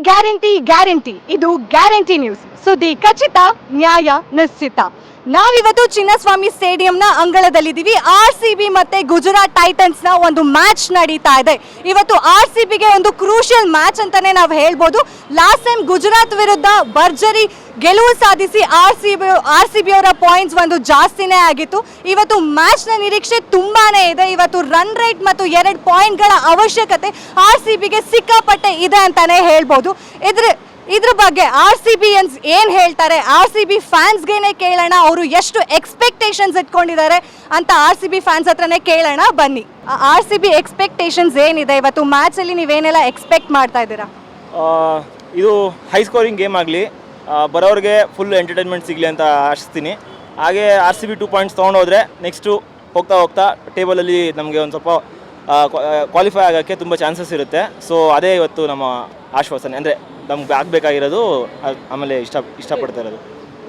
Guarantee guarantee ಇದು guarantee news. ಸುದ್ದಿ ಖಚಿತ, ನ್ಯಾಯ ನಿಶ್ಚಿತ. ನಾವಿವತ್ತು ಚಿನ್ನಸ್ವಾಮಿ ಸ್ಟೇಡಿಯಂನ ಅಂಗಳದಲ್ಲಿದ್ದೀವಿ. RCB ಮತ್ತೆ ಗುಜರಾತ್ ಟೈಟನ್ಸ್ ನ ಒಂದು ಮ್ಯಾಚ್ ನಡೀತಾ ಇದೆ. ಇವತ್ತು RCBಗೆ ಒಂದು ಕ್ರೂಷಿಯಲ್ ಮ್ಯಾಚ್ ಅಂತಾನೆ ನಾವು ಹೇಳ್ಬೋದು. ಲಾಸ್ಟ್ ಟೈಮ್ ಗುಜರಾತ್ ವಿರುದ್ಧ ಭರ್ಜರಿ ಗೆಲುವು ಸಾಧಿಸಿ RCB ಅವರ ಪಾಯಿಂಟ್ಸ್ ಒಂದು ಜಾಸ್ತಿನೇ ಆಗಿತ್ತು. ಇವತ್ತು ಮ್ಯಾಚ್ ನ ನಿರೀಕ್ಷೆ ತುಂಬಾನೇ ಇದೆ. ಇವತ್ತು ರನ್ ರೇಟ್ ಮತ್ತು 2 ಪಾಯಿಂಟ್ಗಳ ಅವಶ್ಯಕತೆ RCBಗೆ ಸಿಕ್ಕಾಪಟ್ಟೆ ಇದೆ ಅಂತಾನೆ ಹೇಳ್ಬೋದು. ಇದ್ರ ಬಗ್ಗೆ RCBಯನ್ಸ್ ಏನ್ ಹೇಳ್ತಾರೆ, RCB ಫ್ಯಾನ್ಸ್ಗೆನೆ ಕೇಳೋಣ. ಅವರು ಎಷ್ಟು ಎಕ್ಸ್ಪೆಕ್ಟೇಷನ್ಸ್ ಇಟ್ಕೊಂಡಿದ್ದಾರೆ ಅಂತ RCB ಫ್ಯಾನ್ಸ್ ಹತ್ರನೇ ಕೇಳೋಣ ಬನ್ನಿ. RCB ಎಕ್ಸ್ಪೆಕ್ಟೇಷನ್ಸ್ ಏನಿದೆ ಇವತ್ತು ಮ್ಯಾಚ್ ಅಲ್ಲಿ, ನೀವೇನೆಲ್ಲ ಎಕ್ಸ್ಪೆಕ್ಟ್ ಮಾಡ್ತಾ ಇದ್ದೀರಾ? ಇದು ಹೈ ಸ್ಕೋರಿಂಗ್ ಗೇಮ್ ಆಗಲಿ, ಬರೋರಿಗೆ ಫುಲ್ ಎಂಟರ್ಟೈನ್ಮೆಂಟ್ ಸಿಗಲಿ ಅಂತ ಆಶಿಸ್ತೀನಿ. ಹಾಗೆ RCB 2 ಪಾಯಿಂಟ್ಸ್ ತೊಗೊಂಡೋದ್ರೆ ನೆಕ್ಸ್ಟು ಹೋಗ್ತಾ ಟೇಬಲಲ್ಲಿ ನಮಗೆ ಒಂದು ಸ್ವಲ್ಪ ಕ್ವಾಲಿಫೈ ಆಗೋಕ್ಕೆ ತುಂಬ ಚಾನ್ಸಸ್ ಇರುತ್ತೆ. ಸೊ ಅದೇ ಇವತ್ತು ನಮ್ಮ ಆಶ್ವಾಸನೆ, ಅಂದರೆ ನಮ್ಗೆ ಆಗಬೇಕಾಗಿರೋದು. ಆಮೇಲೆ ಇಷ್ಟಪಡ್ತಾ ಇರೋದು,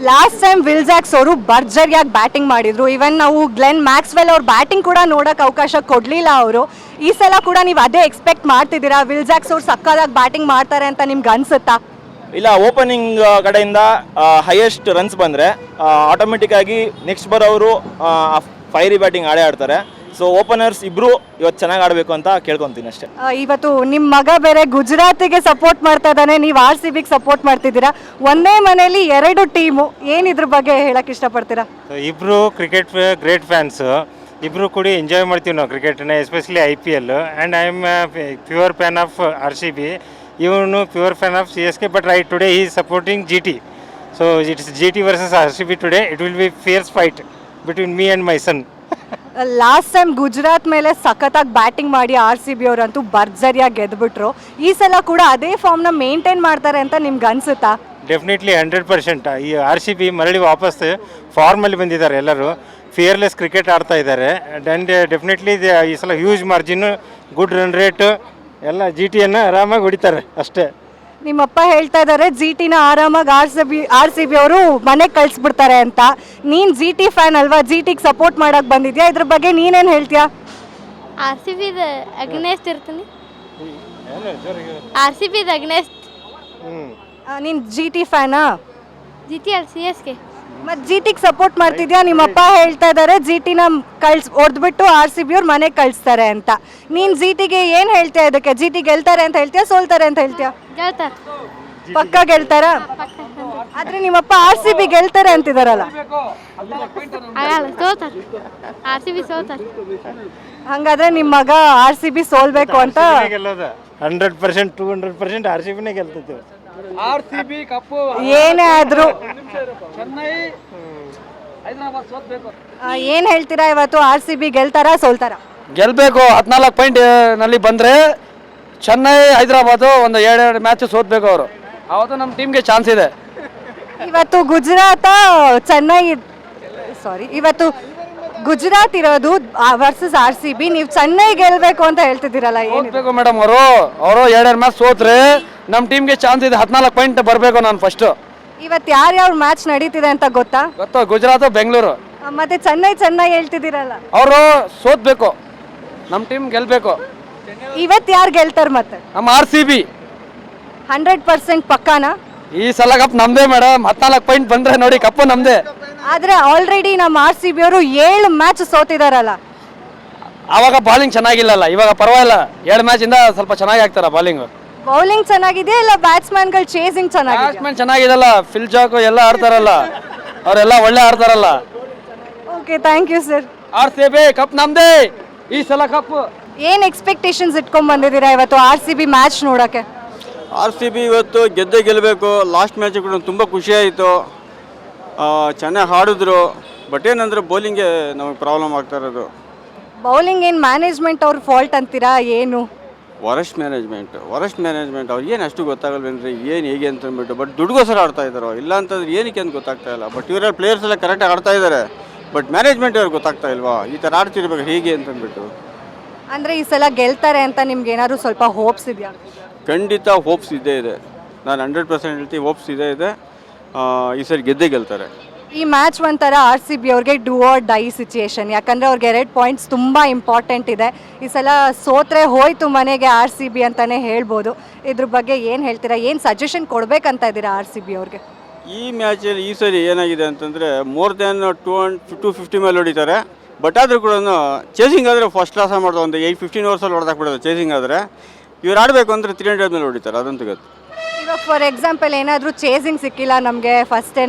ಲಾಸ್ಟ್ ಟೈಮ್ ವಿಲ್ಜಾಕ್ಸ್ ಅವರು ಭರ್ಜರಿಯಾಗಿ ಬ್ಯಾಟಿಂಗ್ ಮಾಡಿದ್ರು. ಇವನ್ ನಾವು ಗ್ಲೆನ್ ಮ್ಯಾಕ್ಸ್ವೆಲ್ ಅವ್ರ ಬ್ಯಾಟಿಂಗ್ ಕೂಡ ನೋಡೋಕೆ ಅವಕಾಶ ಕೊಡಲಿಲ್ಲ ಅವರು. ಈ ಸಲ ಕೂಡ ನೀವು ಅದೇ ಎಕ್ಸ್ಪೆಕ್ಟ್ ಮಾಡ್ತಿದ್ದೀರಾ? ವಿಲ್ಜಾಕ್ಸ್ ಅವ್ರು ಸಕ್ಕದಾಗಿ ಬ್ಯಾಟಿಂಗ್ ಮಾಡ್ತಾರೆ ಅಂತ ನಿಮ್ಗೆ ಅನ್ಸುತ್ತಾ? ಇಲ್ಲ, ಓಪನಿಂಗ್ ಕಡೆಯಿಂದ ಹೈಯೆಸ್ಟ್ ರನ್ಸ್ ಬಂದರೆ ಆಟೋಮೆಟಿಕ್ ಆಗಿ ನೆಕ್ಸ್ಟ್ ಬರೋರು ಫೈರಿ ಬ್ಯಾಟಿಂಗ್ ಆಡ್ತಾರೆ. ಸೊ ಓಪನರ್ಸ್ ಇಬ್ರು ಇವತ್ತು ಚೆನ್ನಾಗಿ ಆಡಬೇಕು ಅಂತ ಕೇಳ್ಕೊತೀನಿ ಅಷ್ಟೇ. ಇವತ್ತು ನಿಮ್ಮ ಮಗ ಬೇರೆ ಗುಜರಾತಿಗೆ ಸಪೋರ್ಟ್ ಮಾಡ್ತಾ ಇದ್ದಾನೆ, ನೀವು RCBಗೆ ಸಪೋರ್ಟ್ ಮಾಡ್ತಿದ್ದೀರಾ. ಒಂದೇ ಮನೆಯಲ್ಲಿ 2 ಟೀಮು, ಏನಿದ್ರ ಬಗ್ಗೆ ಹೇಳಕ್ ಇಷ್ಟಪಡ್ತೀರಾ? ಇಬ್ರು ಕ್ರಿಕೆಟ್ ಗ್ರೇಟ್ ಫ್ಯಾನ್ಸ್, ಇಬ್ರು ಕೂಡ ಎಂಜಾಯ್ ಮಾಡ್ತೀವಿ ನಾವು ಕ್ರಿಕೆಟ್ನ, especially IPL. And I am pure fan of RCB. ಇವನು pure fan of CSK, but right today he is supporting GT. So it's GT versus RCB today. It will be fierce fight between me and my son. Last time Gujarat ಮೇಲೆ ಸಖತ್ತಾಗಿ batting ಮಾಡಿ RCB ಅವರಂತೂ ಭರ್ಜರಿಯಾಗಿ ಗೆದ್ಬಿಟ್ರು. ಈ ಸಲ ಕೂಡ ಅದೇ ಫಾರ್ಮ್ನ maintain ಮಾಡ್ತಾರೆ ಅಂತ ನಿಮ್ಗೆ ಅನ್ಸುತ್ತಾ? ಡೆಫಿನೆಟ್ಲಿ 100%. ಈ RCB ಮರಳಿ ವಾಪಸ್ ಫಾರ್ಮಲ್ಲಿ ಬಂದಿದ್ದಾರೆ. ಎಲ್ಲರೂ ಫಿಯರ್ಲೆಸ್ ಕ್ರಿಕೆಟ್ ಆಡ್ತಾ ಇದ್ದಾರೆ. ಆ್ಯಂಡ್ ಡೆಫಿನೆಟ್ಲಿ ಈ ಸಲ huge margin, good run rate ಎಲ್ಲ GTಯನ್ನು ಆರಾಮಾಗಿ ಹೊಡಿತಾರೆ ಅಷ್ಟೇ. ನಿಮ್ಮಪ್ಪ ಹೇಳ್ತಾ ಇದ್ದಾರೆ GTನ ಆರಾಮಾಗಿ RCB ಅವರು ಮನೆಗೆ ಕಳಿಸ್ಬಿಡ್ತಾರೆ ಅಂತ. ನೀನು GT ಫ್ಯಾನ್ ಅಲ್ವಾ, GTಗೆ ಸಪೋರ್ಟ್ ಮಾಡಕ್ಕೆ ಬಂದಿದ್ಯಾ, ಇದ್ರ ಬಗ್ಗೆ ನೀನೇನು ಹೇಳ್ತೀಯಾ? RCB ಅಗ್ನೆಸ್ಟ್ ಇರ್ತೀನಿ. RCB against. ನೀನು GT ಫ್ಯಾನಾ? GT ಅಲ್ಲ, CSK. ಮತ್ತು GTಗೆ ಸಪೋರ್ಟ್ ಮಾಡ್ತಿದ್ಯಾ? ನಿಮ್ಮಪ್ಪ ಹೇಳ್ತಾ ಇದ್ದಾರೆ GTನ ಹೊಡೆದ್ಬಿಟ್ಟು RCB ಅವ್ರು ಮನೆಗೆ ಕಳಿಸ್ತಾರೆ ಅಂತ. ನೀನು GTಗೆ ಏನು ಹೇಳ್ತೀಯ? ಇದಕ್ಕೆ GT ಗೆಲ್ತಾರೆ ಅಂತ ಹೇಳ್ತೀಯಾ, ಸೋಲ್ತಾರೆ ಅಂತ ಹೇಳ್ತೀಯಾ? ಗೆಲ್ತಾರೆ, ಪಕ್ಕ ಗೆಲ್ತಾರಾ? ಆದ್ರೆ ನಿಮ್ಮಪ್ಪ RCB ಗೆಲ್ತಾರೆ ಅಂತಿದಾರಲ್ಲ. ಆಗಲ್ಲ, ಸೋಲ್ತಾರೆ. RCB ಸೋಲ್ತಾರೆ. ಹಂಗಾದ್ರೆ ನಿಮ್ಮ ಮಗ RCB ಸೋಲ್ಬೇಕು ಅಂತ 100%, 200% RCBನೇ ಗೆಲ್ತೈತೆ. RCB ಕಪ್ಪು ಏನೇ ಆದ್ರೂ ಚೆನ್ನೈ ಹೈದರಾಬಾದ್ ಸೋತ್ಬೇಕು. ಏನ್ ಹೇಳ್ತೀರಾ ಇವತ್ತು? RCB ಗೆಲ್ತಾರಾ, ಸೋಲ್ತಾರಾ? ಗೆಲ್ಲಬೇಕು. 14 ಪಾಯಿಂಟ್ ನಲ್ಲಿ ಬಂದರೆ ಚೆನ್ನೈ ಹೈದರಾಬಾದು ಒಂದು 2 ಮ್ಯಾಚ್ ಸೋತ್ಬೇಕು ಅವರು. ಅವತ್ತು ನಮ್ಮ ಟೀಮ್ಗೆ ಚಾನ್ಸ್ ಇದೆ. ಇವತ್ತು ಗುಜರಾತ್ ಇರೋದು ವರ್ಸಸ್ RCB. ನೀವು ಚೆನ್ನೈ ಗೆಲ್ಬೇಕು ಅಂತ ಹೇಳ್ತಿದ್ದೀರಲ್ಲ, ಏನ್ಬೇಕು ಮೇಡಮ್? ಅವರು 2 ಮ್ಯಾಚ್ ಸೋತ್ರೆ ನಮ್ಮ ಟೀಮ್ಗೆ ಚಾನ್ಸ್ ಇದೆ. 14 ಪಾಯಿಂಟ್ ಬರಬೇಕು. ನಾನು ಫಸ್ಟ್ ಇವತ್ತು ಯಾರ್ಯಾವ ಮ್ಯಾಚ್ ನಡೀತಿದೆ ಅಂತ ಗೊತ್ತಾ? ಗುಜರಾತ್, ಬೆಂಗಳೂರು, ಮತ್ತೆ ಚೆನ್ನೈ ಹೇಳ್ತಿದ್ದೀರಲ್ಲ. ಅವರು ಸೋತ್ಬೇಕು, ನಮ್ಮ ಟೀಮ್ ಗೆಲ್ಬೇಕು. ಇವತ್ತು ಯಾರು ಗೆಲ್ತಾರೆ ಮತ್ತೆ? ನಮ್ಮ RCB 100% ಪಕ್ಕಾನಾ? ಈ ಸಲ ಕಪ್ ನಮ್ದೇ ಮೇಡಮ್. 14 ಪಾಯಿಂಟ್ ಬಂದ್ರೆ ನೋಡಿ, ಕಪ್ಪು ನಮ್ದೇ. ಆದ್ರೆ ಆಲ್ರೆಡಿ ನಮ್ಮ RCB ಅವರು 7 ಮ್ಯಾಚ್ ಸೋತಿದಾರಲ್ಲ. ಆವಾಗ ಬಾಲಿಂಗ್ ಚೆನ್ನಾಗಿಲ್ಲಲ್ಲ, ಇವಾಗ ಪರವಾಗಿಲ್ಲ. 2 ಮ್ಯಾಚ್ ಇಂದ ಸ್ವಲ್ಪ ಚೆನ್ನಾಗಿ ಆಗ್ತಾರ ಬಾಲಿಂಗ್. ಬೌಲಿಂಗ್ ಚೆನ್ನಾಗಿದೆಯಾ ಇಲ್ಲ ಬ್ಯಾಟ್ಸ್ಮನ್ಗಳು ಚೇಸಿಂಗ್ ಚೆನ್ನಾಗಿದೆ? ಬ್ಯಾಟ್ಸ್ಮನ್ ಚೆನ್ನಾಗಿದಲ್ಲ, ಫಿಲ್ ಜಾಕ್ ಎಲ್ಲ ಆಡ್ತಾರಲ್ಲ, ಅವರೆಲ್ಲ ಒಳ್ಳೆ ಆಡ್ತಾರಲ್ಲ. Okay, thank you sir. RCB cup ನಮ್ದೇ ಈ ಸಲ ಕಪ್. ಏನು ಎಕ್ಸ್ಪೆಕ್ಟೇಷನ್ಸ್ ಇಟ್ಕೊಂಡ್ ಬಂದಿದ್ದೀರಾ ಇವತ್ತು RCB ಮ್ಯಾಚ್ ನೋಡೋಕ್ಕೆ? RCB ಇವತ್ತು ಗೆದ್ದೇ ಗೆಲ್ಲಬೇಕು. ಲಾಸ್ಟ್ ಮ್ಯಾಚ್ ಕೂಡ ತುಂಬ ಖುಷಿಯಾಯಿತು, ಚೆನ್ನಾಗಿ ಆಡಿದ್ರು. ಬಟ್ ಏನಂದರೆ ಬೌಲಿಂಗ್ಗೆ ನಮಗೆ ಪ್ರಾಬ್ಲಮ್ ಆಗ್ತಾ ಇರೋದು. ಬೌಲಿಂಗ್ ಏನು ಮ್ಯಾನೇಜ್ಮೆಂಟ್ ಅವ್ರ ಫಾಲ್ಟ್ ಅಂತೀರಾ ಏನು? ವರಸ್ಟ್ ಮ್ಯಾನೇಜ್ಮೆಂಟ್ ಅವ್ರಿಗೆ ಏನು ಅಷ್ಟು ಗೊತ್ತಾಗಲ್ವೇನ್ರಿ, ಏನು ಹೇಗೆ ಅಂತ ಅಂದ್ಬಿಟ್ಟು. ಬಟ್ ದುಡ್ಗೋಸ್ಕರ ಆಡ್ತಾ ಇದ್ದಾರೋ ಇಲ್ಲ ಅಂತಂದ್ರೆ ಏನಕ್ಕೆ ಅಂತ ಗೊತ್ತಾಗ್ತಾ ಇಲ್ಲ. ಬಟ್ ಇವರೆಲ್ಲ ಪ್ಲೇಯರ್ಸ್ ಎಲ್ಲ ಕರೆಕ್ಟಾಗಿ ಆಡ್ತಾ ಇದ್ದಾರೆ, ಬಟ್ ಮ್ಯಾನೇಜ್ಮೆಂಟ್ ಅವ್ರಿಗೆ ಗೊತ್ತಾಗ್ತಾ ಇಲ್ವಾ ಈ ಥರ ಆಡ್ತಿರ್ಬೇಕು ಹೇಗೆ ಅಂತಂದ್ಬಿಟ್ಟು. ಅಂದರೆ ಈ ಸಲ ಗೆಲ್ತಾರೆ ಅಂತ ನಿಮ್ಗೆ ಏನಾದ್ರು ಸ್ವಲ್ಪ ಹೋಪ್ಸ್ ಇದೆಯಾ? ಖಂಡಿತ ಹೋಪ್ಸ್ ಇದ್ದೇ ಇದೆ. ನಾನು 100% ಹೇಳ್ತೀನಿ, ಹೋಪ್ಸ್ ಇದೆ. ಈ ಸರಿ ಗೆದ್ದೇ ಗೆಲ್ತಾರೆ. ಈ ಮ್ಯಾಚ್ ಒಂಥರ ಆರ್ ಸಿ ಬಿ ಅವ್ರಿಗೆ ಡೂ ಆರ್ ಡೈ ಸಿಚುಯೇಷನ್, ಯಾಕಂದರೆ ಅವ್ರಿಗೆ 2 ಪಾಯಿಂಟ್ಸ್ ತುಂಬ ಇಂಪಾರ್ಟೆಂಟ್ ಇದೆ. ಈ ಸಲ ಸೋತ್ರೆ ಹೋಯ್ತು ಮನೆಗೆ ಆರ್ ಸಿ ಬಿ ಅಂತಲೇ ಹೇಳ್ಬೋದು. ಇದ್ರ ಬಗ್ಗೆ ಏನು ಹೇಳ್ತೀರಾ, ಏನು ಸಜೆಷನ್ ಕೊಡಬೇಕಂತ ಇದ್ದೀರಾ ಆರ್ ಸಿ ಬಿ ಅವ್ರಿಗೆ? ಈ ಮ್ಯಾಚಲ್ಲಿ ಈ ಸರಿ ಏನಾಗಿದೆ ಅಂತಂದರೆ ಮೋರ್ ದ್ಯಾನ್ 250 ಮೇಲೆ ಹೊಡಿತಾರೆ. ಬಟ್ ಆದರೂ ಕೂಡ ಚೇಸಿಂಗ್ ಆದರೆ ಫಸ್ಟ್ ಕ್ಲಾಸ್ ಮಾಡೋದು, ಒಂದು 15 ಓವರ್ಸಲ್ಲಿ ಹೊಡೆದಾಕ್ಬಿಡೋದು. ಚೇಸಿಂಗ್ ಆದರೆ ಇವ್ರು ಆಡಬೇಕು ಅಂದರೆ 300 ಮೇಲೆ ಹೊಡಿತಾರೆ, ಅದಂತೂ ಗೊತ್ತು. ಇವಾಗ ಫಾರ್ ಎಕ್ಸಾಂಪಲ್ ಏನಾದರೂ ಚೇಸಿಂಗ್ ಸಿಕ್ಕಿಲ್ಲ ನಮಗೆ, ಫಸ್ಟೇ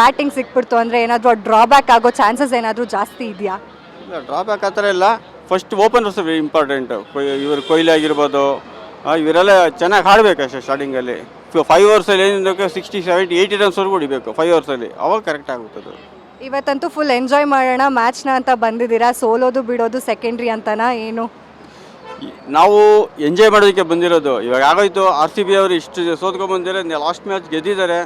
ಬ್ಯಾಟಿಂಗ್ ಸಿಕ್ಬಿಡ್ತು ಅಂದರೆ ಏನಾದರೂ ಡ್ರಾಬ್ಯಾಕ್ ಆಗೋ ಚಾನ್ಸಸ್ ಏನಾದರೂ ಜಾಸ್ತಿ ಇದೆಯಾ? ಇಲ್ಲ, ಡ್ರಾಬ್ಯಾಕ್ ಆ ಥರ ಇಲ್ಲ. First openers important. ಇವರು ಕೊಹ್ಲಿ ಆಗಿರ್ಬೋದು, ಇವರೆಲ್ಲ ಚೆನ್ನಾಗಿ ಆಡಬೇಕು ಅಷ್ಟೇ. ಸ್ಟಾರ್ಟಿಂಗಲ್ಲಿ 5 ಓವರ್ಸಲ್ಲಿ ಏನಿದೆ 60, 70, 80 ರನ್ಸ್ವರೆಗೂ ಹೊಡಿಬೇಕು 5 ಓವರ್ಸಲ್ಲಿ, ಅವಾಗ ಕರೆಕ್ಟ್ ಆಗುತ್ತದೆ. ಇವತ್ತಂತೂ ಫುಲ್ ಎಂಜಾಯ್ ಮಾಡೋಣ ಮ್ಯಾಚ್ನ ಅಂತ ಬಂದಿದ್ದೀರಾ, ಸೋಲೋದು ಬಿಡೋದು ಸೆಕೆಂಡ್ರಿ ಅಂತನಾ ಏನು? ನಾವು ಎಂಜಾಯ್ ಮಾಡೋದಕ್ಕೆ ಬಂದಿರೋದು. ಇವಾಗ ಆಗೋಯ್ತು, ಆರ್ ಸಿ ಬಿ ಅವರು ಇಷ್ಟು ಸೋತ್ಕೊಂಡ್ಬಂದಿದ್ದಾರೆ, ಲಾಸ್ಟ್ ಮ್ಯಾಚ್ ಗೆದ್ದಿದ್ದಾರೆ.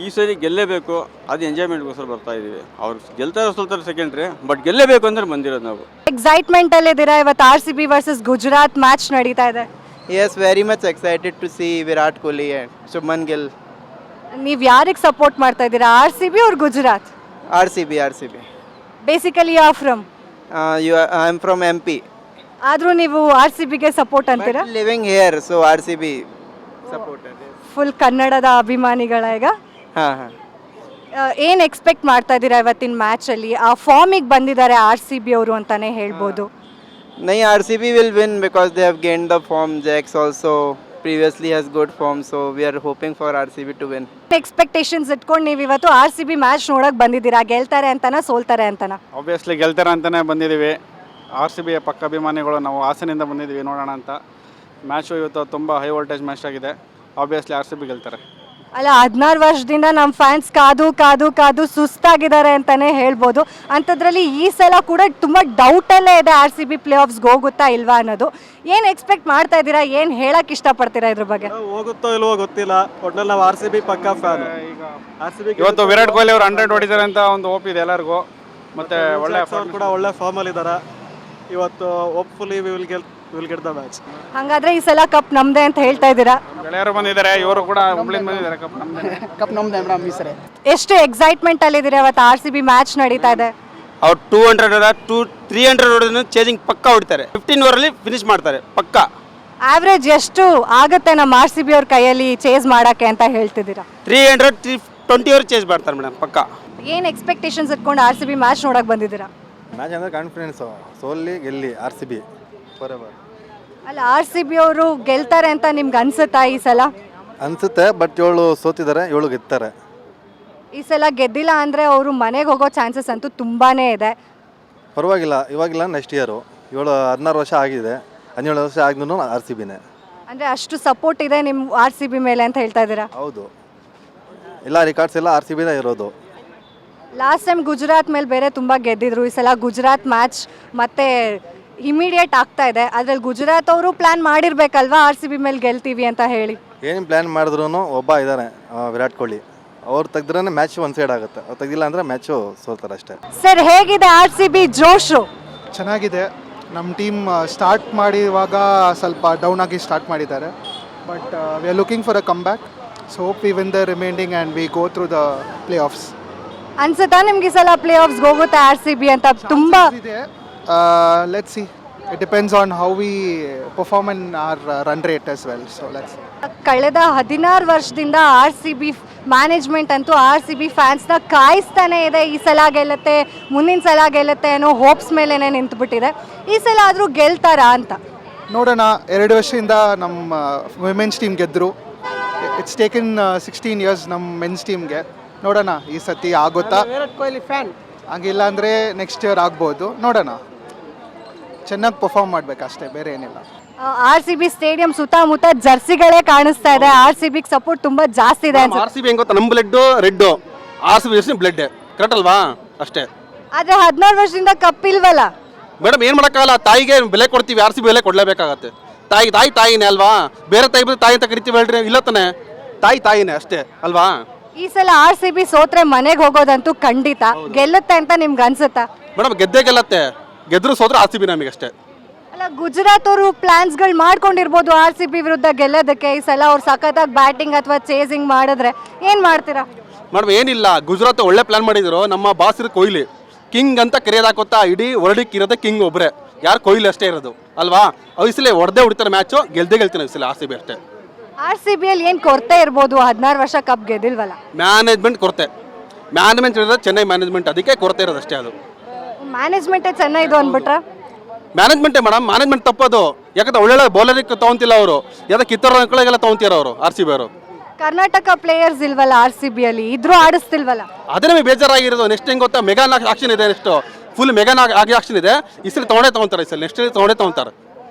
ಈ ಸರಿ ಗೆಲ್ಲೇಬೇಕು, ಅದು ಎಂಜಾಯ್ಮೆಂಟ್ಗೋಸ್ಕರ ಬರ್ತಾ ಇದ್ದೀವಿ. ಅವ್ರು ಗೆಲ್ತಾರೆ ಸೋಲ್ತಾರೆ ಸೆಕೆಂಡ್ರಿ, ಬಟ್ ಗೆಲ್ಲೇಬೇಕು ಅಂದ್ರೆ ಬಂದಿರೋದು ನಾವು. ಎಕ್ಸೈಟ್ಮೆಂಟಲ್ಲಿದ್ದೀರಾ, ಇವತ್ತು R C B versus Gujarat match ನಡೀತಾ ಇದೆ. Yes, very much excited to see Virat Kohli and Shubman Gill. ನೀವು ಯಾರಿಗೆ ಸಪೋರ್ಟ್ ಮಾಡ್ತಾ ಇದ್ದೀರಾ, ಆರ್ ಸಿ ಬಿ ಅವ್ರ Gujarat? RCB. Basically you are from? I am from MP. ಆದರೂ ನೀವು ಆರ್ ಸಿ ಬಿಗೆ ಸಪೋರ್ಟ್ ಅಂತೀರಾ? But living here, so RCB supporter. Full ಕನ್ನಡದ ಅಭಿಮಾನಿಗಳ ಈಗ. हाँ. ಏನು ಎಕ್ಸ್ಪೆಕ್ಟ್ ಮಾಡ್ತಾ ಇದ್ದೀರಾ ಇವತ್ತಿನ ಮ್ಯಾಚಲ್ಲಿ? ಆ ಫಾರ್ಮಿಗೆ ಬಂದಿದ್ದಾರೆ ಆರ್ ಸಿ ಬಿ ಅವರು ಅಂತಾನೆ ಹೇಳ್ಬೋದು. नहीं, RCB will win because they have gained the form. Jax also previously has good form, so we are hoping for RCB to win. Expectations ಇಟ್ಕೊಂಡು ನೀವು ಇವತ್ತು ಆರ್ ಸಿ ಬಿ ಮ್ಯಾಚ್ ನೋಡೋಕೆ ಬಂದಿದ್ದೀರಾ, ಗೆಲ್ತಾರೆ ಅಂತನಾ ಸೋಲ್ತಾರೆ ಅಂತನಾ? ಆಬ್ವಿಯಸ್ಲಿ ಗೆಲ್ತಾರೆ ಅಂತಲೇ ಬಂದಿದ್ದೀವಿ. ಆರ್ ಸಿ ಬಿಯ ಪಕ್ಕ ಅಭಿಮಾನಿಗಳು ನಾವು ಹಾಸನಿಂದ ಬಂದಿದ್ದೀವಿ ನೋಡೋಣ ಅಂತ. ಮ್ಯಾಚು ಇವತ್ತು ತುಂಬ ಹೈ ವೋಲ್ಟೇಜ್ ಮ್ಯಾಚ್ ಆಗಿದೆ. ಆಬ್ವಿಯಸ್ಲಿ ಆರ್ ಸಿ ಬಿ ಗೆಲ್ತಾರೆ. ಅಲ್ಲ, 16 ವರ್ಷದಿಂದ ನಮ್ಮ ಫ್ಯಾನ್ಸ್ ಕಾದು ಸುಸ್ತಾಗಿದ್ದಾರೆ ಅಂತಲೇ ಹೇಳ್ಬೋದು. ಅಂಥದ್ರಲ್ಲಿ ಈ ಸಲ ಕೂಡ ತುಂಬ ಡೌಟಲ್ಲೇ ಇದೆ ಆರ್ ಸಿ ಬಿ ಪ್ಲೇ ಆಫ್ಸ್ಗೆ ಹೋಗುತ್ತಾ ಇಲ್ವಾ ಅನ್ನೋದು. ಏನು ಎಕ್ಸ್ಪೆಕ್ಟ್ ಮಾಡ್ತಾ ಇದ್ದೀರಾ, ಏನು ಹೇಳಕ್ಕೆ ಇಷ್ಟಪಡ್ತೀರಾ ಇದ್ರ ಬಗ್ಗೆ? ಹೋಗುತ್ತೋ ಇಲ್ವೋ ಗೊತ್ತಿಲ್ಲ, ಒಟ್ನಲ್ಲಿ ನಾವು ಆರ್ ಸಿ ಬಿ ಪಕ್ಕ ಫ್ಯಾನ್. ಇವತ್ತು ವಿರಾಟ್ ಕೊಹ್ಲಿ ಅವರು 100 ಹೊಡಿತಾರೆ ಅಂತ ಒಂದು ಹೋಪ್ ಇದೆ ಎಲ್ಲರಿಗೂ. ಮತ್ತೆ ಒಳ್ಳೆ ಫಾರ್ಮಲ್ಲಿ ಇದ್ದಾರೆ. ಇವತ್ತು hopefully will get the match. ಹಾಗಾದ್ರೆ ಈ ಸಲ ಕಪ್ ನಮ್ದೇ ಅಂತ ಹೇಳ್ತಾ ಇದ್ದೀರಾ? ಗೆಳೆಯರು ಬಂದಿದ್ದಾರೆ, ಇವರು ಕೂಡ ಹುಬ್ಳಿಂದ ಬಂದಿದ್ದಾರೆ. ಕಪ್ ನಮ್ದೇ ಮೇಡಮ್ ಈ ಸರಿ. ಎಷ್ಟು ಎಕ್ಸೈಟ್ಮೆಂಟ್ ಅಲ್ಲಿದ್ದೀರಾ ಇವತ್ತು ಆರ್ ಸಿ ಬಿ ಮ್ಯಾಚ್ ನಡೀತಾ ಇದೆ? ಅವ್ರು 300 ಹೊಡೆದ್ರೆ ಚೇಸಿಂಗ್ ಪಕ್ಕ ಹೊಡಿತಾರೆ. 15 ಓವರಲ್ಲಿ ಫಿನಿಶ್ ಮಾಡ್ತಾರೆ ಪಕ್ಕ. ಆವ್ರೇಜ್ ಎಷ್ಟು ಆಗುತ್ತೆ ನಮ್ಮ ಆರ್ ಸಿ ಬಿ ಅವ್ರ ಕೈಯಲ್ಲಿ ಚೇಸ್ ಮಾಡೋಕ್ಕೆ ಅಂತ ಹೇಳ್ತಿದ್ದೀರಾ? 320 ಓವರ್ ಚೇಸ್ ಮಾಡ್ತಾರೆ ಮೇಡಮ್ ಪಕ್ಕ. ಏನು ಎಕ್ಸ್ಪೆಕ್ಟೇಷನ್ಸ್ ಇಟ್ಕೊಂಡು ಆರ್ ಸಿ ಬಿ ಮ್ಯಾಚ್ ನೋಡೋಕೆ ಬಂದಿದ್ದೀರಾ? ಮ್ಯಾಚ್ ಅಂದರೆ confidence, ಸೋಲ್ಲಿ ಗೆಲ್ಲಿ R C B forever. ಅಲ್ಲ, ಆರ್ ಸಿ ಬಿ ಅವರು ಗೆಲ್ತಾರೆ ಅಂತ ನಿಮ್ಗೆ ಅನ್ಸುತ್ತಾ ಈ ಸಲ? ಅನ್ಸುತ್ತೆ, ಬಟ್ 7 ಸೋತಿದ್ದಾರೆ, 7 ಗೆಲ್ತಾರೆ. ಈ ಸಲ ಗೆದ್ದಿಲ್ಲ ಅಂದರೆ ಅವರು ಮನೆಗೆ ಹೋಗೋ ಚಾನ್ಸಸ್ ಅಂತೂ ತುಂಬಾ ಇದೆ. ಪರವಾಗಿಲ್ಲ, ಇವಾಗಿಲ್ಲ ನೆಕ್ಸ್ಟ್ ಇಯರು. 16 ವರ್ಷ ಆಗಿದೆ, 17 ವರ್ಷ ಆಗಿದ್ರೂ ಆರ್ ಸಿ ಬಿನೇ. ಅಂದರೆ ಅಷ್ಟು ಸಪೋರ್ಟ್ ಇದೆ ನಿಮ್ಮ ಆರ್ ಸಿ ಬಿ ಮೇಲೆ ಅಂತ ಹೇಳ್ತಾ ಇದ್ದೀರಾ? ಹೌದು, ಎಲ್ಲ ರಿಕಾರ್ಡ್ಸ್ ಎಲ್ಲ ಆರ್ ಸಿ ಬಿನೇ ಇರೋದು. ಲಾಸ್ಟ್ ಟೈಮ್ ಗುಜರಾತ್ ಮೇಲೆ ಬೇರೆ ತುಂಬ ಗೆದ್ದಿದ್ರು. ಈ ಸಲ ಗುಜರಾತ್ ಮ್ಯಾಚ್ ಮತ್ತೆ ಇಮಿಡಿಯೇಟ್ ಆಗ್ತಾ ಇದೆ. ಅದ್ರಲ್ಲಿ ಗುಜರಾತ್ ಅವರು ಪ್ಲಾನ್ ಮಾಡಿರ್ಬೇಕಲ್ವಾ ಆರ್ ಸಿ ಬಿ ಮೇಲೆ ಗೆಲ್ತೀವಿ ಅಂತ ಹೇಳಿ? ಏನು ಪ್ಲ್ಯಾನ್ ಮಾಡಿದ್ರು ಒಬ್ಬ ಇದ್ದಾನೆ, ವಿರಾಟ್ ಕೊಹ್ಲಿ. ಅವ್ರು ತೆಗ್ದ್ರೆ ಮ್ಯಾಚ್ ಒನ್ ಸೈಡ್ ಆಗುತ್ತೆ, ಅವ್ರು ತೆಗ್ದಿಲ್ಲ ಅಂದರೆ ಮ್ಯಾಚು ಸೋಲ್ತಾರೆ ಅಷ್ಟೇ. ಸರ್, ಹೇಗಿದೆ ಆರ್ ಸಿ ಬಿ ಜೋಶು? ಚೆನ್ನಾಗಿದೆ. ನಮ್ಮ ಟೀಮ್ ಸ್ಟಾರ್ಟ್ ಮಾಡಿರುವಾಗ ಸ್ವಲ್ಪ ಡೌನ್ ಆಗಿ ಸ್ಟಾರ್ಟ್ ಮಾಡಿದ್ದಾರೆ. But we are looking for a comeback. So hope we win the remaining and we go through the playoffs. ಅನ್ಸುತ್ತಾ ನಿಮ್ಗೆ ಈ ಸಲ ಪ್ಲೇ ಆಫ್ಸ್ಗೆ ಹೋಗುತ್ತೆ ಆರ್ ಸಿ ಬಿ ಅಂತ? ತುಂಬ ಇದೆ. Let's see, it depends on how we perform in our run rate as well. So let's see. ಕಳೆದ 16 ವರ್ಷದಿಂದ ಆರ್ ಸಿ ಬಿ ಮ್ಯಾನೇಜ್ಮೆಂಟ್ ಅಂತೂ ಆರ್ ಸಿ ಬಿ ಫ್ಯಾನ್ಸ್ನ ಕಾಯಿಸ್ತಾನೆ ಇದೆ. ಈ ಸಲ ಗೆಲ್ಲುತ್ತೆ, ಮುಂದಿನ ಸಲ ಗೆಲ್ಲುತ್ತೆ ಅನ್ನೋ ಹೋಪ್ಸ್ ಮೇಲೇ ನಿಂತುಬಿಟ್ಟಿದೆ. ಈ ಸಲ ಆದರೂ ಗೆಲ್ತಾರಾ ಅಂತ ನೋಡೋಣ. 2 ವರ್ಷದಿಂದ ನಮ್ಮ ವಿಮೆನ್ಸ್ ಟೀಮ್ ಗೆದ್ದರು. ಇಟ್ಸ್ ಟೇಕನ್ 16 ಇಯರ್ಸ್ ನಮ್ಮ ಮೆನ್ಸ್ ಟೀಮ್ಗೆ. ನೋಡೋಣ ಈ ಸತಿ ಆಗುತ್ತಾ. ವಿರಾಟ್ ಕೊಹ್ಲಿ ಫ್ಯಾನ್ ಹಾಗಿಲ್ಲ ಅಂದರೆ ನೆಕ್ಸ್ಟ್ ಇಯರ್ ಆಗ್ಬೋದು. ನೋಡೋಣ, ಚೆನ್ನಾಗಿ ಪರ್ಫಾರ್ಮ್ ಮಾಡಬೇಕಷ್ಟೇ, ಬೇರೆ ಏನಿಲ್ಲ. ಆರ್ ಸಿ ಬಿ ಸ್ಟೇಡಿಯಂ ಸುತ್ತಮುತ್ತ ಜರ್ಸಿಗಳೇ ಕಾಣಿಸ್ತಾ ಇದೆ. ಆರ್ ಸಿ ಬಿಗೆ ಸಪೋರ್ಟ್ ತುಂಬಾ ಜಾಸ್ತಿ ಇದೆ ಅನ್ಸುತ್ತೆ. ಆರ್ ಸಿ ಬಿ ಹೆಂಗ್ ಗೊತ್ತಾ, ನಮ್ಮ blood red, R C B blood correct ಅಲ್ವಾ? ಅಷ್ಟೇ. ಆದ್ರೆ 16 ವರ್ಷದಿಂದ ಕಪ್ ಇಲ್ವಲ್ಲ ಮೇಡಮ್, ಏನು ಮಾಡೋಕ್ಕಾಗಲ್ಲ. ತಾಯಿಗೆ ಬೆಲೆ ಕೊಡ್ತೀವಿ, ಆರ್ ಸಿ ಬಿ ಬೆಲೆ ಕೊಡಲೇಬೇಕಾಗತ್ತೆ. ತಾಯಿನೇ ಅಲ್ವಾ? ಬೇರೆ ತಾಯಿ ಬಂದು ತಾಯಿ ಅಂತ ಕರಿತೀವಿ ಹೇಳ್ರಿ, ಇಲ್ಲ ತಾನೆ? ತಾಯಿನೇ ಅಷ್ಟೇ ಅಲ್ವಾ? ಈ ಸಲ ಆರ್ ಸಿ ಬಿ ಸೋತ್ರೆ ಮನೆಗೆ ಹೋಗೋದಂತೂ ಖಂಡಿತ. ಗೆಲ್ಲುತ್ತೆ ಅಂತ ನಿಮ್ಗೆ ಅನ್ಸುತ್ತಾ? ಮೇಡಮ್, ಗೆಲ್ಲತ್ತೆ. ಗೆದ್ರು ಸೋದ್ರೆ ಆರ್ ಸಿ ಬಿ ನಮಗೆ ಅಷ್ಟೇ. ಅಲ್ಲ, ಗುಜರಾತ್ ಅವರು ಪ್ಲಾನ್ಸ್ಗಳು ಮಾಡ್ಕೊಂಡಿರ್ಬೋದು ಆರ್ ಸಿ ಬಿ ವಿರುದ್ಧ ಗೆಲ್ಲೋದಕ್ಕೆ. ಈ ಸಲ ಅವ್ರು ಸಖತ್ತಾಗಿ ಬ್ಯಾಟಿಂಗ್ ಅಥವಾ ಚೇಸಿಂಗ್ ಮಾಡಿದ್ರೆ ಏನು ಮಾಡ್ತೀರಾ? ಮೇಡಮ್ ಏನಿಲ್ಲ, ಗುಜರಾತ್ ಒಳ್ಳೆ ಪ್ಲಾನ್ ಮಾಡಿದ್ರು. ನಮ್ಮ ಬಾಸ್ ಇರೋ ಕೊಹ್ಲಿ ಕಿಂಗ್ ಅಂತ ಕರೆಯೋದಾಕೊತ್ತಾ, ಇಡೀ ವರ್ಲ್ಡಿಗೆ ಇರೋದೇ ಕಿಂಗ್ ಒಬ್ಬರೇ, ಯಾರು ಕೊಹ್ಲಿ ಅಷ್ಟೇ ಇರೋದು ಅಲ್ವಾ. ಐಸಲೇ ಹೊಡೆದೇ ಹೊಡಿತಾರೆ ಮ್ಯಾಚು, ಗೆಲ್ತೀನಿ ಐಸಲೇ RCB ಅಷ್ಟೇ. RCB ಅಲ್ಲಿ ಏನ್ ಕೊರತೆ ಇರ್ಬೋದು? 16 ವರ್ಷ ಕಪ್ ಗೆದ್ದಿಲ್ವಲ್ಲ. ಮ್ಯಾನೇಜ್ಮೆಂಟ್ ಕೊರತೆ, ಮ್ಯಾನೇಜ್ಮೆಂಟ್ ಇರೋದು ಚೆನ್ನೈ ಮ್ಯಾನೇಜ್ಮೆಂಟ್, ಅದಕ್ಕೆ ಕೊರತೆ ಇರೋದು ಅಷ್ಟೇ. ಅದು ಮ್ಯಾನೇಜ್ಮೆಂಟೇ ಚೆನ್ನಾಗಿದ್ದು ಅಂದ್ಬಿಟ್ರ? ಮ್ಯಾನೇಜ್ಮೆಂಟೇ ಮೇಡಮ್, ಮ್ಯಾನೇಜ್ಮೆಂಟ್ ತಪ್ಪದು. ಯಾಕಂದ್ರೆ ಒಳ್ಳೊಳ್ಳೆ ಬೌಲರಿಗೆ ತೊಗೊಂತಿಲ್ಲ ಅವರು, ಯಾವ್ದೋ ಕಿತ್ತೂರು ಅಂಕಳಿಗೆಲ್ಲ ತೊಗೊಂತೀರ ಅವರು RCB ಅವರು. ಕರ್ನಾಟಕ ಪ್ಲೇಯರ್ಸ್ ಇಲ್ವಲ್ಲ RCB ಅಲ್ಲಿ, ಇದ್ರೂ ಆಡಿಸ್ತಿಲ್ವಲ್ಲ. ಅದೇ ನಮಗೆ ಬೇಜಾರಾಗಿರೋದು. ನೆಕ್ಸ್ಟ್ ಹೆಂಗೆ ಗೊತ್ತಾ, ಮೆಗಾ ಆಕ್ಷನ್ ಇದೆ, ನೆಕ್ಸ್ಟ್ ಫುಲ್ ಮೆಗಾ ಆಕ್ಷನ್ ಇದೆ. ಈ ಸಲ ತೊಗೊಂತಾರೆ, ಈ ಸಲ ನೆಕ್ಸ್ಟ್ ತೊಗೊಂತಾರೆ.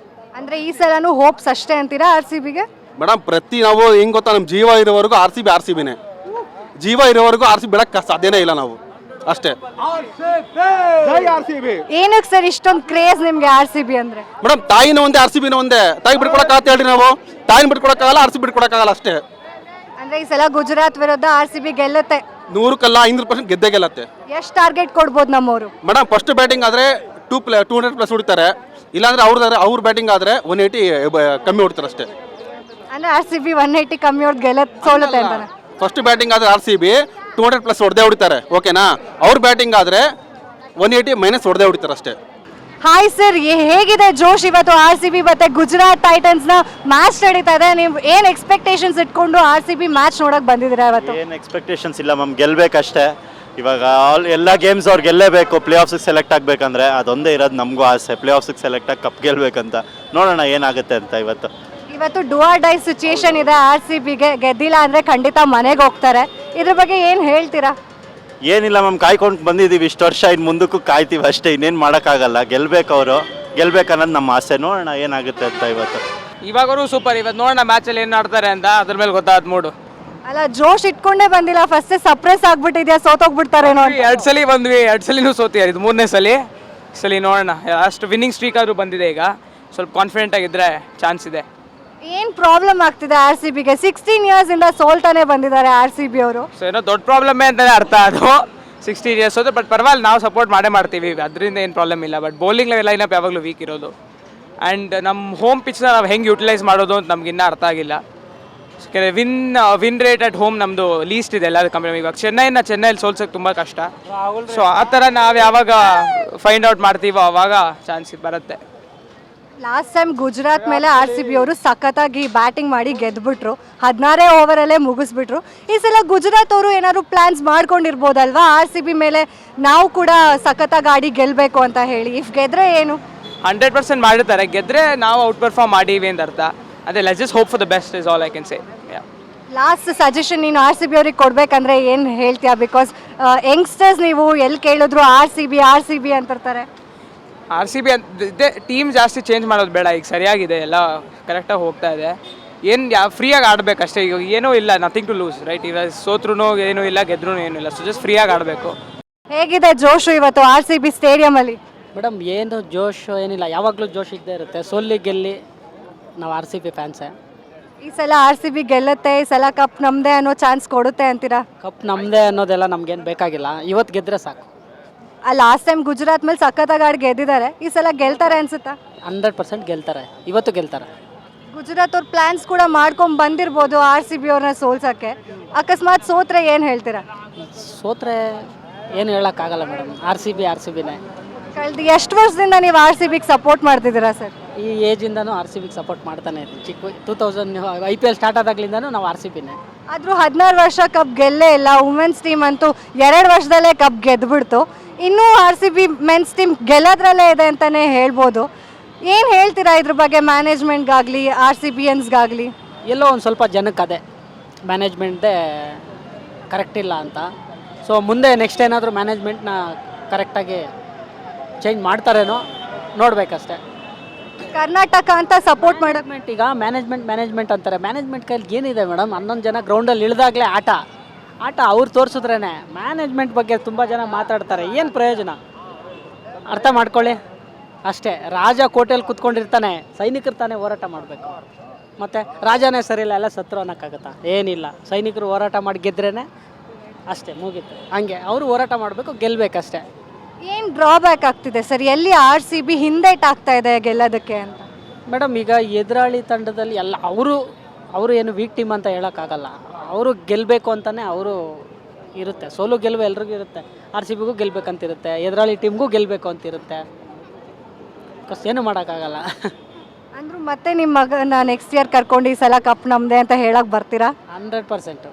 ಅಂದ್ರೆ ಈ ಸಲನೂ ಹೋಪ್ಸ್ ಅಷ್ಟೇ ಅಂತೀರಾ RCBಗೆ? ಮೇಡಮ್ ನಾವು ಹೆಂಗೆ ಗೊತ್ತಾ, ನಮ್ಮ ಜೀವ ಇರೋವರೆಗೂ RCBನೇ, ಜೀವ ಇರೋವರೆಗೂ RCB ಬಿಡಕ್ಕೆ ಸಾಧ್ಯನೇ ಇಲ್ಲ ನಾವು, ಅಷ್ಟೇ. ಏನಕ್ಕೆ ಸರ್ ಇಷ್ಟೊಂದು ಕ್ರೇಜ್ ನಿಮ್ಗೆ RCB ಅಂದ್ರೆ? ಮೇಡಮ್ ತಾಯಿನ ಒಂದೇ RCBನ ಒಂದೇ, ತಾಯಿ ಬಿಟ್ಕೊಡಕ್ಕಾಗತ್ತೆ ಹೇಳ್ರಿ ನಾವು? ತಾಯಿನ ಬಿಟ್ಕೊಡಕ್ಕಾಗಲ್ಲ, RCB ಬಿಟ್ಕೊಡಕ್ಕಾಗಲ್ಲ ಅಷ್ಟೇ. ಅಂದ್ರೆ ಈ ಸಲ ಗುಜರಾತ್ ವಿರುದ್ಧ RCB ಗೆಲ್ಲುತ್ತೆ? 100% 500% ಗೆದ್ದೇ ಗೆಲ್ಲತ್ತೆ. ಎಷ್ಟು ಟಾರ್ಗೆಟ್ ಕೊಡ್ಬೋದು ನಮ್ಮವರು? ಮೇಡಮ್ ಫಸ್ಟ್ ಬ್ಯಾಟಿಂಗ್ ಆದರೆ 200+ ಹೊಡಿತಾರೆ, ಇಲ್ಲಾಂದ್ರೆ ಅವ್ರ ಬ್ಯಾಟಿಂಗ್ ಆದರೆ 180 ಕಮ್ಮಿ ಹೊಡಿತಾರೆ ಅಷ್ಟೇ. ಅಂದ್ರೆ RCB 180 ಕಮ್ಮಿ ಹೊಡೆದು ಸೋಲುತ್ತೆ ಅಂತಾನೆ? ಫಸ್ಟ್ ಬ್ಯಾಟಿಂಗ್ ಆದರೆ RCB 200+ ಹೊಡೆದೇ ಹೊಡಿತಾರೆ, ಓಕೆನಾ. ಅವ್ರ ಬ್ಯಾಟಿಂಗ್ ಆದರೆ 180 ಮೈನಸ್ ಹೊಡೆದೇ ಹೊಡಿತಾರೆ ಅಷ್ಟೇ. ಹಾಯ್ ಸರ್, ಹೇಗಿದೆ ಜೋಶ್ ಇವತ್ತು RCB ಮತ್ತೆ ಗುಜರಾತ್ ಟೈಟನ್ಸ್ ನ ಮ್ಯಾಚ್ ನಡೀತಾ ಇದೆ? ನೀವು ಏನ್ ಎಕ್ಸ್ಪೆಕ್ಟೇಷನ್ಸ್ ಇಟ್ಕೊಂಡು RCB ಮ್ಯಾಚ್ ನೋಡಕ್ ಬಂದಿದ್ದೀರಾ ಇವತ್ತು? ಏನು ಎಕ್ಸ್ಪೆಕ್ಟೇಷನ್ಸ್ ಇಲ್ಲ ಮ್ಯಾಮ್, ಗೆಲ್ಬೇಕಷ್ಟೇ. ಇವಾಗ ಎಲ್ಲ ಗೇಮ್ಸ್ ಅವ್ರು ಗೆಲ್ಲೇಬೇಕು, ಪ್ಲೇ ಆಫ್ಸಿಗೆ ಸೆಲೆಕ್ಟ್ ಆಗಬೇಕಂದ್ರೆ ಅದೊಂದೇ ಇರೋದು ನಮಗೂ ಆಸೆ, ಪ್ಲೇ ಆಫ್ಸಿಗೆ ಸೆಲೆಕ್ಟ್ ಆಗಿ ಕಪ್ ಗೆಲ್ಬೇಕಂತ. ನೋಡೋಣ ಏನಾಗುತ್ತೆ ಅಂತ. ಇವತ್ತು ಡೂ ಆರ್ ಡೈ ಸಿಚುಯೇಷನ್ ಇದೆ RCBಗೆ, ಗೆದ್ದಿಲ್ಲ ಅಂದ್ರೆ ಖಂಡಿತ ಮನೆಗೆ ಹೋಗ್ತಾರೆ. ಇದ್ರ ಬಗ್ಗೆ ಏನ್ ಹೇಳ್ತೀರಾ? ಏನಿಲ್ಲ ಮ್ಯಾಮ್, ಕಾಯ್ಕೊಂಡು ಬಂದಿದ್ದೀವಿ ಇಷ್ಟು ವರ್ಷ, ಇನ್ನು ಮುಂದಕ್ಕೂ ಕಾಯ್ತೀವಿ ಅಷ್ಟೇ, ಇನ್ನೇನು ಮಾಡೋಕ್ಕಾಗಲ್ಲ. ಗೆಲ್ಬೇಕು ಅವರು, ಗೆಲ್ಬೇಕನ್ನೋದು ನಮ್ಮ ಆಸೆ. ನೋಡೋಣ ಏನಾಗುತ್ತೆ ಅಂತ. ಇವಾಗೂ ಸೂಪರ್. ಇವತ್ತು ನೋಡೋಣ ಮ್ಯಾಚಲ್ಲಿ ಏನು ಆಡ್ತಾರೆ ಅಂತ, ಅದ್ರ ಮೇಲೆ ಗೊತ್ತಾದ ಮೂಡು. ಅಲ್ಲ, ಜೋಶ್ ಇಟ್ಕೊಂಡೇ ಬಂದಿಲ್ಲ, ಫಸ್ಟ್ ಸಪ್ರೆಸ್ ಆಗ್ಬಿಟ್ಟಿದ್ಯಾ, ಸೋತೋಗ್ಬಿಡ್ತಾರೇನೋ ಅಂತ. 2 ಸಲ ಬಂದ್ವಿ, 2 ಸಲಿನೂ ಸೋತಿಯಾರ, ಇದು 3ನೇ ಸಲ ನೋಡೋಣ. ಅಷ್ಟು ವಿನ್ನಿಂಗ್ ಸ್ಟ್ರೀಕ್ ಆದರೂ ಬಂದಿದೆ, ಈಗ ಸ್ವಲ್ಪ ಕಾನ್ಫಿಡೆಂಟ್ ಆಗಿದ್ರೆ ಚಾನ್ಸ್ ಇದೆ. ಏನ್ ಪ್ರಾಬ್ಲಮ್ ಆಗ್ತಿದೆ RCBಗೆ? 16 ಇಯರ್ಸ್ ಇಂದ ಸೋಲ್ತಾನೆ ಬಂದಿದ್ದಾರೆ RCB ಅವರು. ಸೊ ಏನೋ ದೊಡ್ಡ ಪ್ರಾಬ್ಲಮ್ಮೇ ಅಂತಲೇ ಅರ್ಥ ಅದು, 16 ಇಯರ್ಸ್ ಹೋದ್ರೆ. ಬಟ್ ಪರವಾಗಿಲ್ಲ, ನಾವು ಸಪೋರ್ಟ್ ಮಾಡ್ತೀವಿ, ಅದರಿಂದ ಏನು ಪ್ರಾಬ್ಲಮ್ ಇಲ್ಲ. ಬಟ್ ಬೌಲಿಂಗ್ ಲೈನಪ್ ಯಾವಾಗಲೂ ವೀಕ್ ಇರೋದು. ಆ್ಯಂಡ್ ನಮ್ಮ ಹೋಮ್ ಪಿಚ್ನ ನಾವು ಹೆಂಗೆ ಯುಟಿಲೈಸ್ ಮಾಡೋದು ಅಂತ ನಮ್ಗೆ ಇನ್ನೂ ಅರ್ಥ ಆಗಿಲ್ಲ. ವಿನ್ ರೇಟ್ ಅಟ್ ಹೋಮ್ ನಮ್ಮದು ಲೀಸ್ಟ್ ಇದೆ ಎಲ್ಲರೂ ಕಂಪನಿ. ಇವಾಗ ಚೆನ್ನೈಯಲ್ಲಿ ಸೋಲ್ಸೋಕ್ಕೆ ತುಂಬ ಕಷ್ಟ. ಸೊ ಆ ಥರ ನಾವು ಯಾವಾಗ ಫೈಂಡ್ ಔಟ್ ಮಾಡ್ತೀವೋ ಆವಾಗ ಚಾನ್ಸ್ ಬರುತ್ತೆ. ಲಾಸ್ಟ್ ಟೈಮ್ ಗುಜರಾತ್ ಮೇಲೆ RCB ಅವರು ಸಖತ್ತಾಗಿ ಬ್ಯಾಟಿಂಗ್ ಮಾಡಿ ಗೆದ್ಬಿಟ್ರು, 16 ಓವರಲ್ಲೇ ಮುಗಿಸ್ಬಿಟ್ರು. ಈ ಸಲ ಗುಜರಾತ್ ಅವರು ಏನಾದ್ರು ಪ್ಲಾನ್ಸ್ ಮಾಡ್ಕೊಂಡಿರ್ಬೋದಲ್ವಾ RCB ಮೇಲೆ, ನಾವು ಕೂಡ ಸಖತ್ತಾಗಿ ಆಡಿ ಗೆಲ್ಲಬೇಕು ಅಂತ ಹೇಳಿ? ಇಫ್ ಗೆದ್ರೆ ಏನು? 100% ಮಾಡಿರ್ತಾರೆ. ಗೆದ್ರೆ ನಾವು ಔಟ್ ಪರ್ಫಾರ್ಮ್ ಮಾಡೀವಿ ಅಂತ ಅರ್ಥ. ಅದೇ let's just hope for the best is all I can say. Last suggestion ನೀನು RCB ಅವ್ರಿಗೆ ಕೊಡ್ಬೇಕಂದ್ರೆ ಏನು ಹೇಳ್ತೀಯಾ? ಬಿಕಾಸ್ ಯಂಗ್ಸ್ಟರ್ಸ್ ನೀವು ಎಲ್ಲಿ ಕೇಳಿದ್ರು RCB ಅಂತಿರ್ತಾರೆ. RCB ಇದೆ ಟೀಮ್ ಜಾಸ್ತಿ ಚೇಂಜ್ ಮಾಡೋದು ಬೇಡ, ಈಗ ಸರಿಯಾಗಿದೆ, ಎಲ್ಲ ಕರೆಕ್ಟಾಗಿ ಹೋಗ್ತಾ ಇದೆ. ಏನು ಫ್ರೀಯಾಗಿ ಆಡಬೇಕಷ್ಟೇ. ಈಗ ಏನೂ ಇಲ್ಲ, ನಥಿಂಗ್ ಟು ಲೂಸ್, ರೈಟ್? ಈಗ ಸೋತ್ರೂ ಏನೂ ಇಲ್ಲ, ಗೆದ್ರೂ ಏನೂ ಇಲ್ಲ. ಸೊ ಜಸ್ಟ್ ಫ್ರೀಯಾಗಿ ಆಡಬೇಕು. ಹೇಗಿದೆ ಜೋಶು ಇವತ್ತು RCB ಸ್ಟೇಡಿಯಮಲ್ಲಿ? ಮೇಡಮ್ ಏನು ಜೋಶ್ ಏನಿಲ್ಲ, ಯಾವಾಗಲೂ ಜೋಶ್ ಇದ್ದೇ ಇರುತ್ತೆ. ಸೋಲ್ಲಿ ಗೆಲ್ಲಿ ನಾವು RCB ಫ್ಯಾನ್ಸೇ. ಈ ಸಲ RCB ಗೆಲ್ಲುತ್ತೆ, ಈ ಸಲ ಕಪ್ ನಮ್ಮದೇ ಅನ್ನೋ ಚಾನ್ಸ್ ಕೊಡುತ್ತೆ ಅಂತೀರಾ? ಕಪ್ ನಮ್ಮದೇ ಅನ್ನೋದೆಲ್ಲ ನಮಗೇನು ಬೇಕಾಗಿಲ್ಲ, ಇವತ್ತು ಗೆದ್ದರೆ ಸಾಕು. ಲಾಸ್ಟ್ ಟೈಮ್ ಗುಜರಾತ್ ಮೇಲೆ ಸಖತ್ತಾಗಿ ಆಡಿ ಗೆದ್ದಿದ್ದಾರೆ, ಈ ಸಲ ಗೆಲ್ತಾರೆ ಅನ್ಸುತ್ತಾ? 100% ಗೆಲ್ತಾರೆ, ಇವತ್ತು ಗೆಲ್ತಾರೆ. ಗುಜರಾತ್ ಅವ್ರ ಪ್ಲಾನ್ಸ್ ಕೂಡ ಮಾಡ್ಕೊಂಡು ಬಂದಿರ್ಬೋದು RCB ಅವ್ರನ್ನ ಸೋಲ್ಸೋಕ್ಕೆ. ಅಕಸ್ಮಾತ್ ಸೋತ್ರೆ ಏನು ಹೇಳ್ತೀರಾ? ಸೋತ್ರೆ ಏನು ಹೇಳೋಕ್ಕಾಗಲ್ಲ ಮೇಡಮ್, RCBನೇ. ಕಳೆದ ಎಷ್ಟು ವರ್ಷದಿಂದ ನೀವು RCBಗೆ ಸಪೋರ್ಟ್ ಮಾಡ್ತಿದ್ದೀರಾ ಸರ್? ಈ ಏಜಿಂದನೂ RCBಗೆ ಸಪೋರ್ಟ್ ಮಾಡ್ತಾನೆ ಇದ್ದೀನಿ. ಚಿಕ್ಕ 2000 IPL ಸ್ಟಾರ್ಟ್ ಆದಾಗ್ಲಿಂದನೂ ನಾವು RCBನೇ. ಆದರೂ 16 ವರ್ಷ ಕಪ್ ಗೆಲ್ಲೇ ಇಲ್ಲ. ವುಮೆನ್ಸ್ ಟೀಮ್ ಅಂತೂ 2 ವರ್ಷದಲ್ಲೇ ಕಪ್ ಗೆದ್ದುಬಿಡ್ತು. ಇನ್ನೂ RCB ಮೆನ್ಸ್ ಟೀಮ್ ಗೆಲ್ಲೋದ್ರಲ್ಲೇ ಇದೆ ಅಂತಲೇ ಹೇಳ್ಬೋದು. ಏನು ಹೇಳ್ತೀರಾ ಇದ್ರ ಬಗ್ಗೆ, ಮ್ಯಾನೇಜ್ಮೆಂಟ್ಗಾಗಲಿ RCBiansಗಾಗಲಿ? ಎಲ್ಲೋ ಒಂದು ಸ್ವಲ್ಪ ಜನಕ್ಕೆ ಅದೇ ಮ್ಯಾನೇಜ್ಮೆಂಟ್ದೇ ಕರೆಕ್ಟ್ ಇಲ್ಲ ಅಂತ. ಸೊ ಮುಂದೆ ನೆಕ್ಸ್ಟ್ ಏನಾದರೂ ಮ್ಯಾನೇಜ್ಮೆಂಟ್ನ ಕರೆಕ್ಟಾಗಿ ಚೇಂಜ್ ಮಾಡ್ತಾರೇನೋ ನೋಡಬೇಕಷ್ಟೇ. ಕರ್ನಾಟಕ ಅಂತ ಸಪೋರ್ಟ್ ಮಾಡೋದು ಈಗ ಮ್ಯಾನೇಜ್ಮೆಂಟ್ ಅಂತಾರೆ. ಮ್ಯಾನೇಜ್ಮೆಂಟ್ ಕೈಲಿ ಏನಿದೆ ಮೇಡಮ್? 11 ಜನ ಗ್ರೌಂಡಲ್ಲಿ ಇಳಿದಾಗಲೇ ಆಟ ಅವ್ರು ತೋರಿಸಿದ್ರೇ. ಮ್ಯಾನೇಜ್ಮೆಂಟ್ ಬಗ್ಗೆ ತುಂಬ ಜನ ಮಾತಾಡ್ತಾರೆ, ಏನು ಪ್ರಯೋಜನ? ಅರ್ಥ ಮಾಡ್ಕೊಳ್ಳಿ ಅಷ್ಟೇ. ರಾಜ ಕೋಟೆಯಲ್ಲಿ ಕೂತ್ಕೊಂಡಿರ್ತಾನೆ, ಸೈನಿಕರು ತಾನೇ ಹೋರಾಟ ಮಾಡಬೇಕು. ಮತ್ತು ರಾಜನೇ ಸರಿಯಿಲ್ಲ, ಎಲ್ಲ ಸತ್ರು ಅನ್ನೋಕ್ಕಾಗತ್ತಾ? ಏನಿಲ್ಲ, ಸೈನಿಕರು ಹೋರಾಟ ಮಾಡಿ ಗೆದ್ರೇ ಅಷ್ಟೇ, ಮುಗೀತು. ಹಂಗೆ ಅವರು ಹೋರಾಟ ಮಾಡಬೇಕು, ಗೆಲ್ಲಬೇಕಷ್ಟೇ. ಏನು ಡ್ರಾಬ್ಯಾಕ್ ಆಗ್ತಿದೆ ಸರ್? ಎಲ್ಲಿ RCB ಹಿಂದೇಟ್ ಆಗ್ತಾ ಇದೆ ಗೆಲ್ಲೋದಕ್ಕೆ ಅಂತ? ಮೇಡಮ್ ಈಗ ಎದುರಾಳಿ ತಂಡದಲ್ಲಿ ಎಲ್ಲ ಅವರು ಏನು ವೀಕ್ ಟೀಮ್ ಅಂತ ಹೇಳೋಕ್ಕಾಗಲ್ಲ. ಅವರು ಗೆಲ್ಲಬೇಕು ಅಂತಲೇ ಅವರು ಇರುತ್ತೆ. ಸೋಲು ಗೆಲುವು ಎಲ್ರಿಗೂ ಇರುತ್ತೆ. RCBಗೂ ಗೆಲ್ಬೇಕಂತಿರುತ್ತೆ, ಎದುರಾಳಿ ಟೀಮ್ಗೂ ಗೆಲ್ಲಬೇಕು ಅಂತಿರುತ್ತೆ. ಏನು ಮಾಡೋಕ್ಕಾಗಲ್ಲ. ಅಂದ್ರು ಮತ್ತೆ ನಿಮ್ಮ ಮಗನ ನೆಕ್ಸ್ಟ್ ಇಯರ್ ಕರ್ಕೊಂಡು ಈ ಸಲ ಕಪ್ ನಮ್ದೆ ಅಂತ ಹೇಳಕ್ ಬರ್ತೀರಾ? 100%.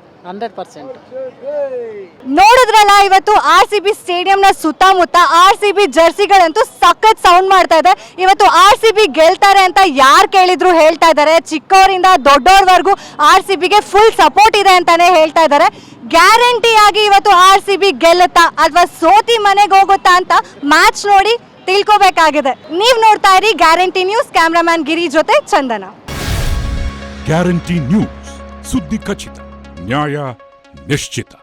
ನೋಡಿದ್ರಲ್ಲ, ಇವತ್ತು RCB ಸ್ಟೇಡಿಯಂನ ಸುತ್ತಮುತ್ತ RCB ಜರ್ಸಿಗಳಂತೂ ಸಖತ್ ಸೌಂಡ್ ಮಾಡ್ತಾ ಇದೆ. ಇವತ್ತು RCB ಗೆಲ್ತಾರೆ ಅಂತ ಯಾರು ಕೇಳಿದ್ರು ಹೇಳ್ತಾ ಇದ್ದಾರೆ. ಚಿಕ್ಕವರಿಂದ ದೊಡ್ಡೋರ್ವರೆಗೂ RCBಗೆ ಫುಲ್ ಸಪೋರ್ಟ್ ಇದೆ ಅಂತಾನೆ ಹೇಳ್ತಾ ಇದ್ದಾರೆ. ಗ್ಯಾರಂಟಿ ಆಗಿ ಇವತ್ತು RCB ಗೆಲ್ಲುತ್ತಾ ಅಥವಾ ಸೋತಿ ಮನೆಗೆ ಹೋಗುತ್ತಾ ಅಂತ ಮ್ಯಾಚ್ ನೋಡಿ ತಿಳ್ಕೋಬೇಕಾಗಿದೆ. ನೀವು ನೋಡ್ತಾ ಇರಿ ಗ್ಯಾರಂಟಿ ನ್ಯೂಸ್. ಕ್ಯಾಮ್ರಾಮನ್ ಗಿರಿ ಜೊತೆ ಚಂದನ. ಗ್ಯಾರಂಟಿ ನ್ಯೂಸ್, ಸುದ್ದಿ ಖಚಿತ, ನ್ಯಾಯ ನಿಶ್ಚಿತ.